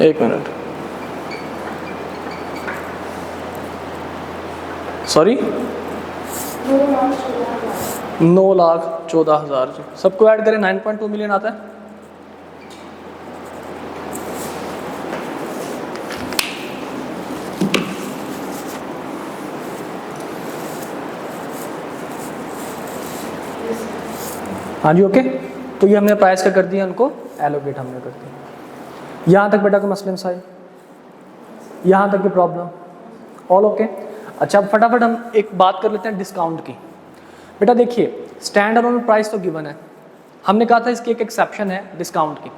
एक minute, sorry 9,14,000 जी। सबको add करें 9.2 मिलियन आता है। हाँ जी ओके। तो ये हमने प्राइस का कर दिया, उनको एलोकेट हमने कर दिया। यहाँ तक बेटा कोई मसले मसाइल, यहाँ तक की प्रॉब्लम ऑल ओके। अच्छा अब फटाफट हम एक बात कर लेते हैं डिस्काउंट की। बेटा देखिए स्टैंड अलोन प्राइस तो गिवन है, हमने कहा था इसकी एक एक्सेप्शन है डिस्काउंट की।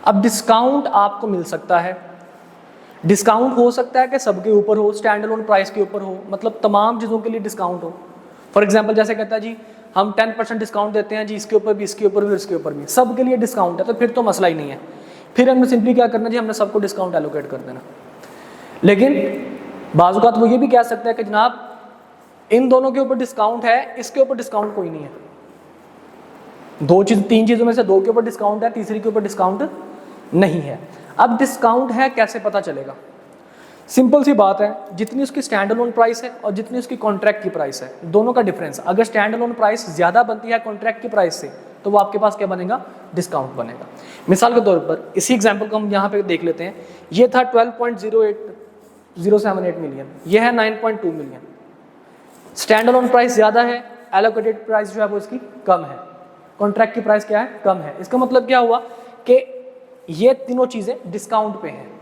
अब डिस्काउंट आपको मिल सकता है, डिस्काउंट हो सकता है कि सबके ऊपर हो, स्टैंड अलोन प्राइस के ऊपर हो, मतलब तमाम चीज़ों के लिए डिस्काउंट हो। फॉर एग्जांपल जैसे कहता है जी हम 10% डिस्काउंट देते हैं जी, इसके ऊपर भी, इसके ऊपर भी, इसके ऊपर भी, सब के लिए डिस्काउंट है, तो फिर तो मसला ही नहीं है। फिर हमने सिंपली क्या करना जी, हमने सबको डिस्काउंट एलोकेट कर देना। लेकिन बाज़-औक़ात वो ये भी कह सकता है कि जनाब इन दोनों के ऊपर डिस्काउंट है, इसके ऊपर डिस्काउंट कोई नहीं है। तीन चीज़ों में से दो के ऊपर डिस्काउंट है, तीसरी के ऊपर डिस्काउंट नहीं है। अब डिस्काउंट है कैसे पता चलेगा? सिंपल सी बात है, जितनी उसकी स्टैंड अलोन प्राइस है और जितनी उसकी कॉन्ट्रैक्ट की प्राइस है, दोनों का डिफरेंस, अगर स्टैंड अलोन प्राइस ज़्यादा बनती है कॉन्ट्रैक्ट की प्राइस से, तो वो आपके पास क्या बनेगा? डिस्काउंट बनेगा। मिसाल के तौर पर इसी एग्जांपल को हम यहाँ पे देख लेते हैं। ये था 12.08078 मिलियन, ये है 9.2 मिलियन। स्टैंड अलोन प्राइस ज़्यादा है, एलोकेटेड प्राइस जो है वो इसकी कम है, कॉन्ट्रैक्ट की प्राइस क्या है? कम है। इसका मतलब क्या हुआ कि ये तीनों चीज़ें डिस्काउंट पे हैं।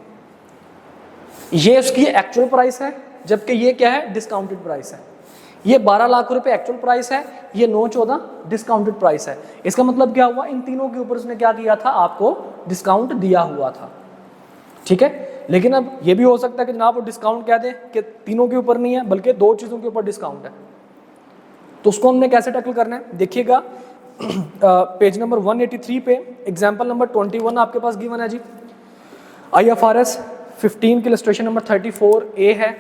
ये उसकी एक्चुअल प्राइस है, जबकि ये क्या है? डिस्काउंटेड प्राइस है। ये 12 लाख रुपए एक्चुअल प्राइस है, ये 914 डिस्काउंटेड प्राइस है। इसका मतलब क्या हुआ? इन तीनों के ऊपर उसने क्या किया था? आपको डिस्काउंट दिया हुआ था, ठीक है। लेकिन अब ये भी हो सकता है कि जनाब वो डिस्काउंट कह दे कि तीनों के ऊपर नहीं है बल्कि दो चीज़ों के ऊपर डिस्काउंट है, तो उसको हमने कैसे टैकल करना है? देखिएगा पेज नंबर 183 पे एग्जाम्पल नंबर 21 आपके पास गिवन है जी। IFRS 15 की इलस्ट्रेशन नंबर 34A है,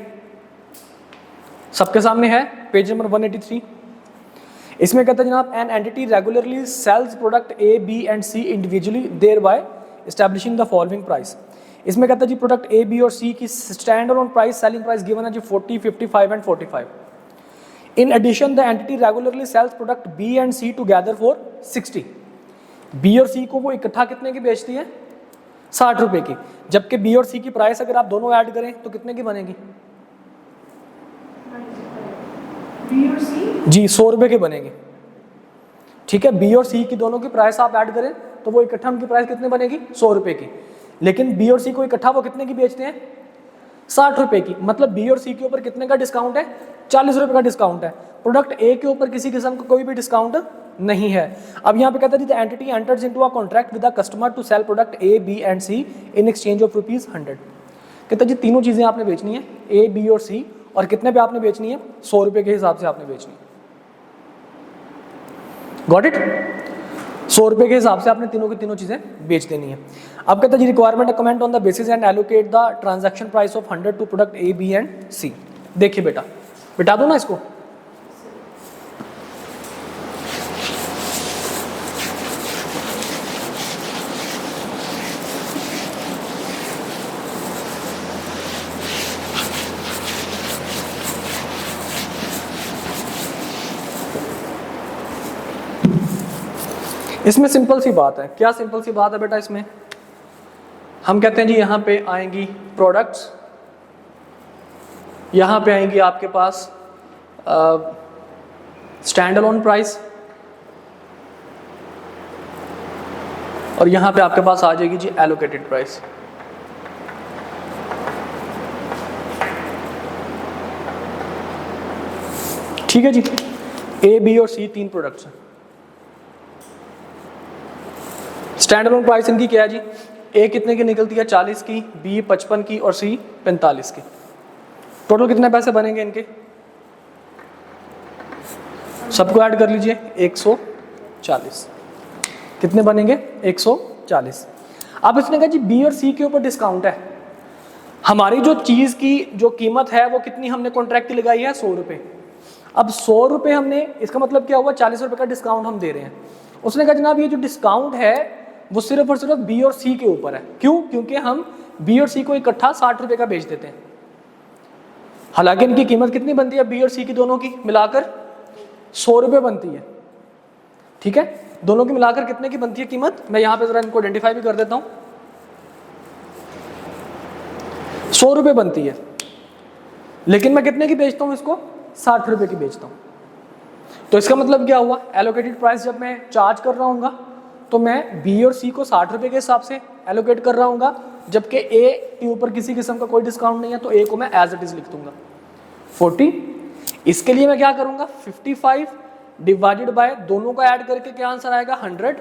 सबके सामने है, पेज नंबर 183। इसमें कहता है जनाब an entity regularly sells product A, B and C individually there by establishing the following price. इसमें कहता है जी प्रोडक्ट A, B और C की stand alone price, selling price given है जी 40, 55 and 45। In addition, the entity regularly sells product B and C together for 60. B और C को वो इकट्ठा कितने की बेचती है? 60 रुपए की। जबकि B और C की प्राइस अगर आप दोनों ऐड करें तो कितने की बनेगी? B और C? जी 100 रुपए की बनेगी, ठीक है। B और C की दोनों की प्राइस आप ऐड करें तो वो इकट्ठा उनकी प्राइस कितने बनेगी? 100 रुपए की। लेकिन B और C को इकट्ठा वो कितने की बेचते हैं? 60 रुपए की। मतलब B और C के ऊपर कितने का डिस्काउंट है? 40 रुपए का डिस्काउंट है। प्रोडक्ट A के ऊपर किसी किस्म का कोई भी डिस्काउंट नहीं है। अब यहाँ पे कहता है the entity enters into a contract with the customer to sell product A, B and C in exchange of ₹100। कहता है जी तीनों चीजें आपने बेचनी है, A, B और C, और कितने पे आपने बेचनी है? 100 रुपए के हिसाब से आपने बेचनी है। Got it? 100 रुपए के हिसाब से आपने तीनों की तीनों चीजें बेच देनी है। अब कहता है जी requirement comment on the basis and allocate the transaction price of 100 to product A, B and C। देखिए बेटा, बिठा दो ना इसको। इसमें सिंपल सी बात है। क्या सिंपल सी बात है बेटा? इसमें हम कहते हैं जी यहाँ पे आएंगी प्रोडक्ट्स, यहाँ पे आएंगी आपके पास स्टैंड अलोन प्राइस, और यहाँ पे आपके पास आ जाएगी जी एलोकेटेड प्राइस। ठीक है जी। A, B और C तीन प्रोडक्ट्स हैं। स्टैंड अलोन प्राइस इनकी क्या है जी? A कितने की निकलती है? 40 की, B 55 की और C 45 की। टोटल कितने पैसे बनेंगे इनके? सबको ऐड कर लीजिए, 140। कितने बनेंगे? 140। अब इसने कहा जी B और C के ऊपर डिस्काउंट है। हमारी जो चीज की जो कीमत है वो कितनी हमने कॉन्ट्रैक्ट की लगाई है? 100 रुपए। अब 100 रुपए हमने, इसका मतलब क्या हुआ? 40 रुपए का डिस्काउंट हम दे रहे हैं। उसने कहा जनाब ये जो डिस्काउंट है वो सिर्फ और सिर्फ बी और सी के ऊपर है। क्यों? क्योंकि हम बी और सी को इकट्ठा 60 रुपए का बेच देते हैं। हालांकि इनकी कीमत कितनी बनती है बी और सी की दोनों की मिलाकर 100 रुपए बनती है। ठीक है, दोनों की मिलाकर कितने की बनती है कीमत? मैं यहां पे जरा इनको आइडेंटिफाई भी कर देता हूं। 100 रुपए बनती है, लेकिन मैं कितने की बेचता हूं इसको? 60 रुपए की बेचता हूं। तो इसका मतलब क्या हुआ? एलोकेटेड प्राइस जब मैं चार्ज कर रहा हूँ तो मैं बी और सी को 60 रुपए के हिसाब से एलोकेट कर रहा हूँ, जबकि ए के ऊपर किसी किस्म का कोई डिस्काउंट नहीं है, तो ए को मैं एज इट इज लिख दूंगा 40। इसके लिए मैं क्या करूंगा? 55 डिवाइडेड बाय दोनों का ऐड करके क्या आंसर आएगा? 100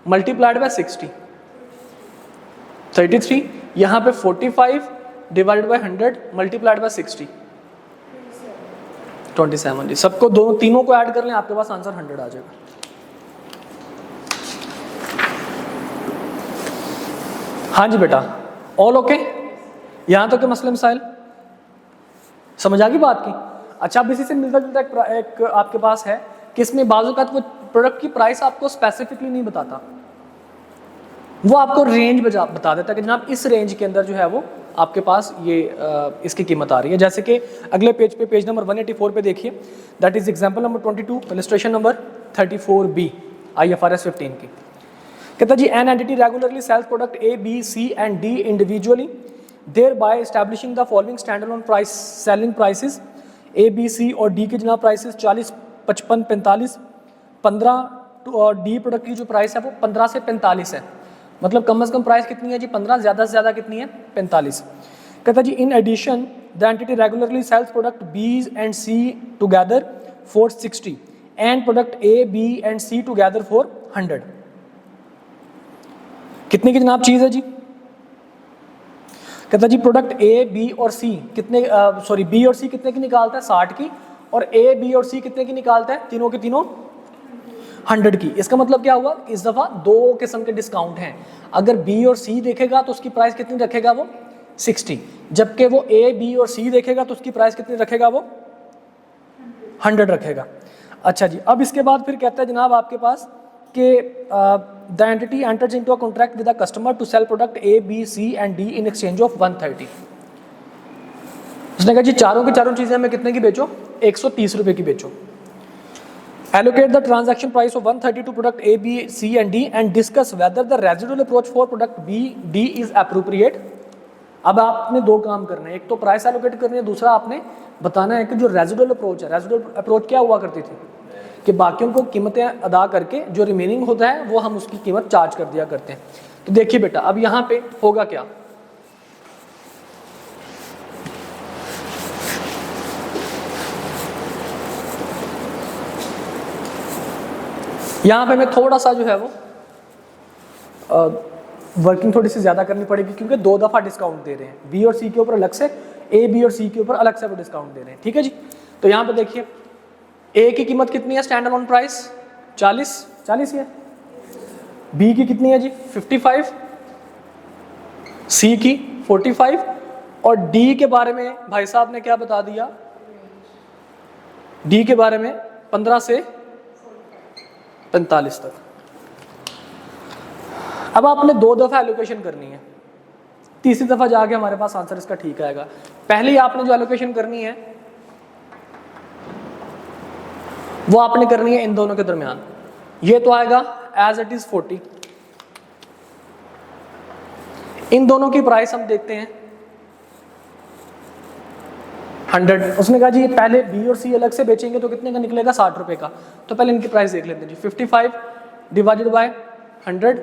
मल्टीप्लाइड बाय 60 33। यहां पे 45 डिवाइडेड बाय 100 मल्टीप्लाइड बाय 60 27 जी। सबको दोनों तीनों को ऐड कर लें, आपके पास आंसर 100 आ जाएगा। हाँ जी बेटा, ऑल ओके? यहां तक के मसले मसाइल समझ आ गई बात की? अच्छा, अब इसी से मिलता जुलता एक आपके पास है कि इसमें बाजू का वो प्रोडक्ट की प्राइस आपको स्पेसिफिकली नहीं बताता, वो आपको रेंज बता देता है कि जनाब इस रेंज के अंदर जो है वो आपके पास ये इसकी कीमत आ रही है। जैसे कि अगले पेज पे, पेज नंबर 184 पे देखिए, that is example number 22, illustration number 34B IFRS 15 की। कहता जी an entity regularly sells product A, B, C and D individually, thereby establishing the following standalone price selling prices। A, B, C और D के जनाब prices 40, 55, 45, 15 और D product की जो price है वो 15 से 45 है। मतलब कम से कम प्राइस कितनी है जी? 15। ज़्यादा से ज़्यादा कितनी है? 45। कहता जी in addition the entity regularly sells product B and C together for 60 and product A, B and C together for 100। कितने की जनाब चीज़ है जी? कहता जी प्रोडक्ट A, B और C कितने B और C कितने की निकालता है? 60 की। और A, B और C कितने की निकालता है? तीनों के तीनों 100 की। इसका मतलब क्या हुआ? इस दफा दो किस्म के डिस्काउंट हैं। अगर B और C देखेगा तो उसकी प्राइस कितनी रखेगा? वो 60। जबकि वो A, B और C देखेगा तो उसकी प्राइस कितनी रखेगा? वो 100 रखेगा। अच्छा जी, अब इसके बाद फिर कहता है जनाब आपके पास कि the entity enters into a contract with a customer to sell product A, B, C and D in exchange of 130। उसने कहा जी चारों की चारों चीजें हमें कितने की बेचो? 130 रुपए की बेचो। Allocate the transaction price of 130 to product A, B, C and D and discuss whether the residual approach for product B, D is appropriate। अब आपने दो काम करने हैं, एक तो प्राइस एलोकेट करनी है, दूसरा आपने बताना है कि जो रेजिडुअल अप्रोच है, रेजिडुअल अप्रोच क्या हुआ करती थी कि बाकियों को कीमतें अदा करके जो रिमेनिंग होता है वो हम उसकी कीमत चार्ज कर दिया करते हैं। तो देखिए बेटा, अब यहाँ पे होगा क्या? यहाँ पे मैं थोड़ा सा जो है वो वर्किंग थोड़ी सी ज़्यादा करनी पड़ेगी, क्योंकि दो दफ़ा डिस्काउंट दे रहे हैं। बी और सी के ऊपर अलग से, ए, बी और सी के ऊपर अलग से वो डिस्काउंट दे रहे हैं। ठीक है जी, तो यहाँ पे देखिए ए की कीमत कितनी है? स्टैंड अलोन प्राइस 40 है। बी की कितनी है जी? 55, सी की 45 और डी के बारे में भाई साहब ने क्या बता दिया? डी के बारे में 15 से 45 तक। अब आपने दो दफा एलोकेशन करनी है, तीसरी दफा जाके हमारे पास आंसर इसका ठीक आएगा। पहले आपने जो एलोकेशन करनी है वो आपने करनी है इन दोनों के दरमियान। ये तो आएगा एज इट इज 40। इन दोनों की प्राइस हम देखते हैं 100। उसने कहा जी पहले बी और सी अलग से बेचेंगे तो कितने का निकलेगा? 60 रुपए का। तो पहले इनकी प्राइस देख लेते हैं जी। 55 डिवाइडेड बाय 100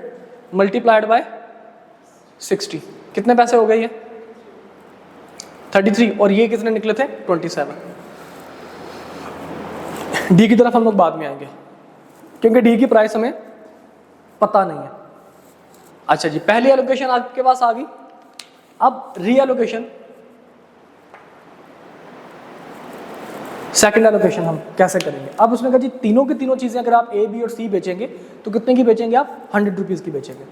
मल्टीप्लाइड बाय 60 कितने पैसे हो गए? ये 33 और ये कितने निकले थे? 27। डी की तरफ हम लोग बाद में आएंगे क्योंकि डी की प्राइस हमें पता नहीं है। अच्छा जी, पहली एलोकेशन आपके पास आ गई। अब रीएलोकेशन, सेकंड एलोकेशन हम कैसे करेंगे? अब उसने कहा जी तीनों की तीनों चीजें अगर आप ए, बी और सी बेचेंगे तो कितने की बेचेंगे आप? 100 रुपीज की बेचेंगे।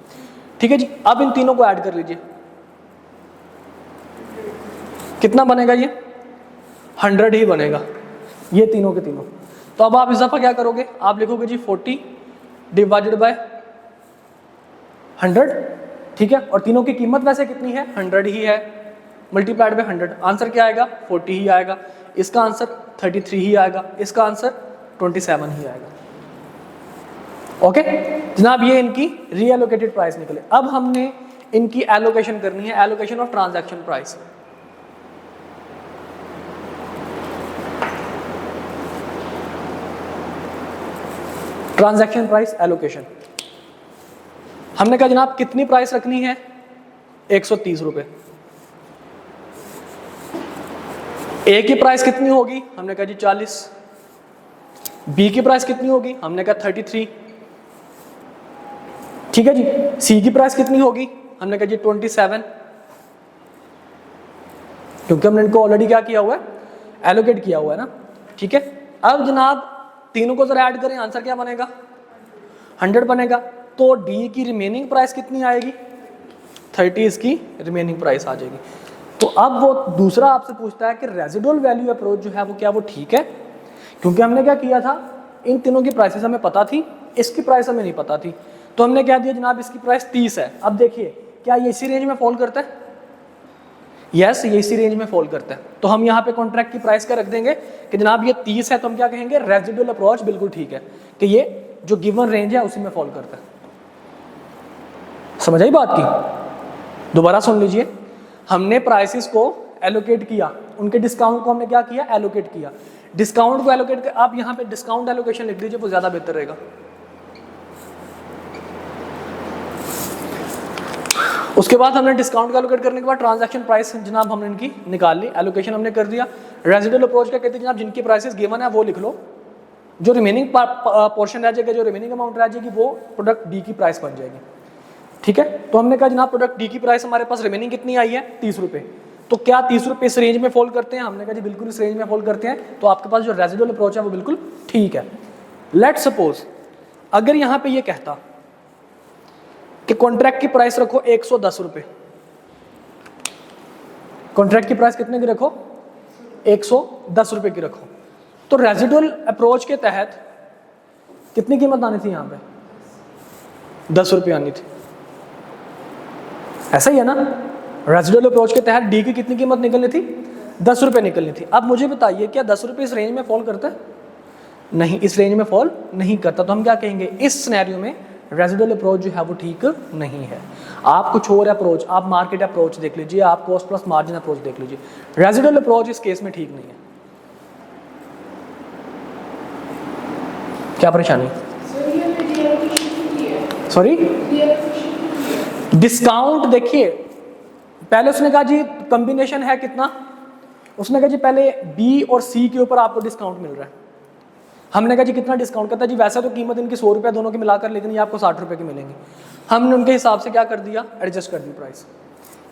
ठीक है जी, अब इन तीनों को ऐड कर लीजिए, कितना बनेगा? ये 100 ही बनेगा, ये तीनों के तीनों। तो अब आप इजाफा क्या करोगे? आप लिखोगे जी 40 डिवाइडेड बाय 100, ठीक है, और तीनों की कीमत वैसे कितनी है, 100 ही है, मल्टीप्लाइड बाय 100, आंसर क्या आएगा, 40 ही आएगा, इसका आंसर 33 ही आएगा, इसका आंसर 27 ही आएगा। ओके जनाब, ये इनकी रीएलोकेटेड प्राइस निकले। अब हमने इनकी एलोकेशन करनी है, allocation of transaction price. Transaction price allocation, हमने कहा जनाब कितनी प्राइस रखनी है, 130 रुपए। ए की प्राइस कितनी होगी, हमने कहा जी 40। बी की प्राइस कितनी होगी, हमने कहा 33, ठीक है जी। सी की प्राइस कितनी होगी, हमने कहा जी 27, क्योंकि हमने इनको ऑलरेडी क्या किया हुआ है, एलोकेट किया हुआ है ना, ठीक है। अब जनाब तीनों को जरा ऐड करें, आंसर क्या बनेगा, 100 बनेगा। तो डी की रिमेनिंग प्राइस कितनी आएगी, 30 इसकी रिमेनिंग प्राइस आ जाएगी। तो अब वो दूसरा आपसे पूछता है कि रेजिडुअल वैल्यू अप्रोच जो है वो क्या वो ठीक है, क्योंकि हमने क्या किया था, इन तीनों की प्राइसेस हमें पता थी, इसकी प्राइस हमें नहीं पता थी, तो हमने क्या दिया जनाब, इसकी प्राइस 30 है। अब देखिए क्या ये इसी रेंज में फॉल करता है, यस ये इसी रेंज में फॉल करता है। तो हम यहाँ पे कॉन्ट्रैक्ट की प्राइस का रख देंगे कि जनाब ये 30 है, तो हम क्या कहेंगे, रेजिडुअल अप्रोच बिल्कुल ठीक है कि ये जो गिवन रेंज है उसी में फॉल करता है। समझ आई बात की, दोबारा सुन लीजिए। हमने प्राइसेस को एलोकेट किया, उनके डिस्काउंट को हमने क्या किया, एलोकेट किया। डिस्काउंट को एलोकेट कर, आप यहाँ पे डिस्काउंट एलोकेशन लिख दीजिए, वो ज्यादा बेहतर रहेगा। उसके बाद हमने डिस्काउंट का एलोकेट करने के बाद ट्रांजैक्शन प्राइस जनाब हमने इनकी निकाल ली, एलोकेशन हमने कर दिया। रेजिडुअल अप्रोच का कहते हैं जनाब जिनकी प्राइसेस गिवन है वो लिख लो, जो रिमेनिंग पोर्शन रह जाएगा, जो रिमेनिंग अमाउंट रह जाएगी वो प्रोडक्ट डी की प्राइस बन जाएगी, ठीक है। तो हमने कहा जनाब प्रोडक्ट डी की प्राइस हमारे पास रिमेनिंग कितनी आई है, 30 रुपए। तो क्या 30 रुपए इस रेंज में फॉल करते हैं, हमने कहा जी बिल्कुल इस रेंज में फॉल करते हैं। तो आपके पास जो रेजिडुअल अप्रोच है वो बिल्कुल ठीक है। लेट सपोज अगर यहाँ पे ये कहता कि कॉन्ट्रैक्ट की प्राइस रखो 110 रुपए, कॉन्ट्रैक्ट की प्राइस कितने की रखो, 110 रुपए की रखो, तो रेजिडुअल अप्रोच के तहत कितनी कीमत आनी थी, यहाँ पे 10 रुपये आनी थी, ऐसा ही है ना। रेजिडुअल अप्रोच के तहत डी की कितनी कीमत निकलनी थी, 10 रुपये निकलनी थी। अब मुझे बताइए क्या 10 रुपये इस रेंज में फॉल करता है, नहीं इस रेंज में फॉल नहीं करता। तो हम क्या कहेंगे, इस सिनेरियो में रेजिडुअल अप्रोच जो है वो ठीक नहीं है। आप कुछ और अप्रोच, आप मार्केट अप्रोच देख लीजिए, आप कॉस्ट प्लस मार्जिन अप्रोच देख लीजिए, रेजिडुअल अप्रोच इस केस में ठीक नहीं है। क्या परेशानी, सॉरी डिस्काउंट देखिए, पहले उसने कहा जी कॉम्बिनेशन है कितना, उसने कहा जी पहले बी और सी के ऊपर आपको डिस्काउंट मिल रहा है। हमने कहा जी कितना डिस्काउंट करता है जी, वैसे तो कीमत इनकी 100 रुपये दोनों की मिलाकर, लेकिन ये आपको 60 रुपये की मिलेंगी। हमने उनके हिसाब से क्या कर दिया, एडजस्ट कर दी प्राइस,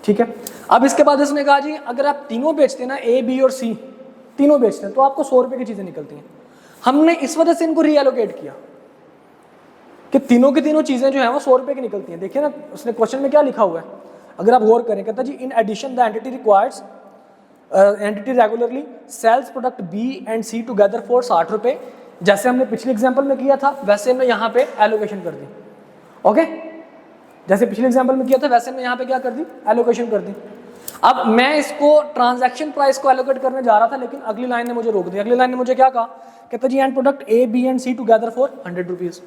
ठीक है। अब इसके बाद इसने कहा जी अगर आप तीनों बेचते हैं ना, ए बी और सी तीनों बेचते हैं, तो आपको 100 रुपये की चीज़ें निकलती हैं। हमने इस वजह से इनको रीएलोकेट किया कि तीनों की तीनों चीज़ें जो है वो 100 रुपये की निकलती हैं। देखिए ना उसने क्वेश्चन में क्या लिखा हुआ है, अगर आप गौर करें, कहता जी in addition the entity requires entity regularly sells product B and C together for 60 रुपये। जैसे हमने पिछले एग्जांपल में किया था वैसे हमने यहाँ पे एलोकेशन कर दी, ओके। जैसे पिछले एग्जांपल में किया था वैसे हमने यहाँ पे क्या कर दी, एलोकेशन कर दी। अब मैं इसको ट्रांजैक्शन प्राइस को एलोकेट करने जा रहा था, लेकिन अगली लाइन ने मुझे रोक दिया। अगली लाइन ने मुझे क्या कहा, कहता जी and product A B and C together for 100 rupees.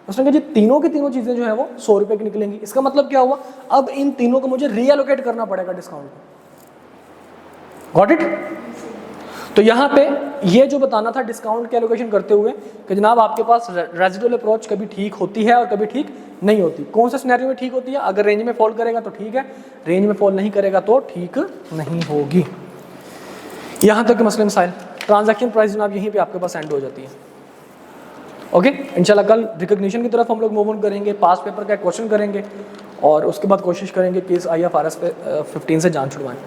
उसने कहा जी तीनों की तीनों चीज़ें जो है वो 100 रुपये की निकलेंगी। इसका मतलब क्या हुआ, अब इन तीनों को मुझे रीएलोकेट करना पड़ेगा डिस्काउंट को। Got it. तो यहाँ पे ये जो बताना था डिस्काउंट के एलोकेशन करते हुए कि जनाब आपके पास रेजिडुअल अप्रोच कभी ठीक होती है और कभी ठीक नहीं होती। कौन से सिनेरियो में ठीक होती है, अगर रेंज में फॉल करेगा तो ठीक है, रेंज में फॉल नहीं करेगा तो ठीक नहीं होगी। यहाँ तक के मसले मसाइल। ट्रांजैक्शन प्राइस जनाब यहीं पे आपके पास एंड हो जाती है, ओके। इंशाल्लाह कल रिकॉग्निशन की तरफ हम लोग मूव ऑन करेंगे, पास पेपर का क्वेश्चन करेंगे और उसके बाद कोशिश करेंगे कि इस IFRS पे 15 से जान छुड़वाएं।